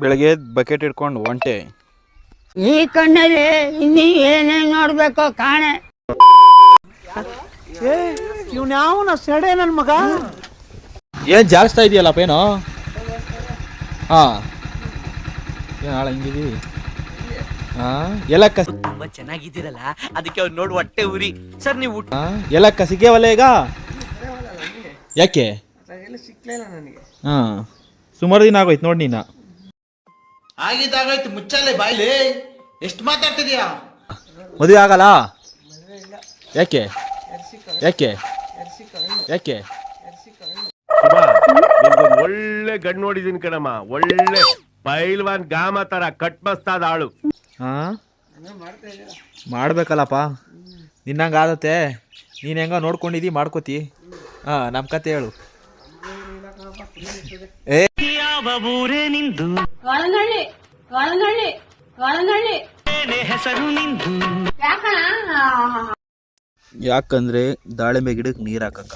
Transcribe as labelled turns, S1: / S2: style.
S1: ಬೆಳಗ್ಗೆ ಬಕೆಟ್ ಇಟ್ಕೊಂಡು ಒಂಟೆ.
S2: ಈ ಕಣ್ಣಲ್ಲಿ ಇನ್ನೀ ಏನೇನು ನೋಡ್ಬೇಕೋ ಕಾಣೆ.
S3: ಇವ್ನ ಯಾವನ ಸೆಡೆ ನನ್ನ ಮಗ.
S1: ಏನು ಜಾಸ್ತಾ ಇದೆಯಲ್ಲಪ್ಪ ಏನೋ. ಹಾಂ ಏನು ಹಾಳ ಹಿಂಗಿದಿ. ಹಾಂ ಎಲ್ಲಕ್ಕ
S4: ತುಂಬಾ ಚೆನ್ನಾಗಿದ್ದೀರಲ್ಲ, ಅದಕ್ಕೆ ಅವ್ರು ನೋಡಿ ಹೊಟ್ಟೆ ಉರಿ. ಸರ್ ನೀವು
S1: ಎಲ್ಲಕ್ಕ ಸಿಕ್ಕೇವಲ್ಲ ಈಗ. ಯಾಕೆ
S3: ಸಿಕ್ಲಿಲ್ಲ ನನಗೆ.
S1: ಹಾಂ ಸುಮಾರು ದಿನ ಆಗೋಯ್ತು ನೋಡಿ ನೀನು.
S5: ಆಗಿದ್ದಾಗೋಯ್ತು, ಮುಚ್ಚಲ್ಲೇ ಬಾಯ್ಲಿ. ಎಷ್ಟು ಮಾತಾಡ್ತಿದ್ಯಾ?
S1: ಮದುವೆ ಆಗಲ್ಲ. ಯಾಕೆ ಯಾಕೆ ಯಾಕೆ?
S6: ಒಳ್ಳೆ ಗಂಡು ನೋಡಿದೀನಿ ಕಣಮ್ಮ. ಒಳ್ಳೆ ಪೈಲ್ವಾನ್ ಗಾಮ ತರ ಕಟ್ ಮಸ್ತಾದ ಆಳು.
S1: ಹಾಂ ಮಾಡ್ಬೇಕಲ್ಲಪ್ಪ, ನಿನ್ನಂಗೆ ಆದತ್ತೆ. ನೀನು ಹೆಂಗ ನೋಡ್ಕೊಂಡಿದ್ದೀ ಮಾಡ್ಕೋತಿ. ಹಾಂ ನಮ್ಮ ಕತೆ ಹೇಳು. ಏ
S2: ಒಳಗಳ್ಳಿ ಒಳಗಳ್ಳಿ ಒಳಗಳ್ಳಿ
S4: ಹೆಸರು ನಿಂದು.
S2: ಯಾಕಣ?
S1: ಯಾಕಂದ್ರೆ ದಾಳಿಂಬೆ ಗಿಡಕ್ಕೆ ನೀರು ಹಾಕಕ್ಕ.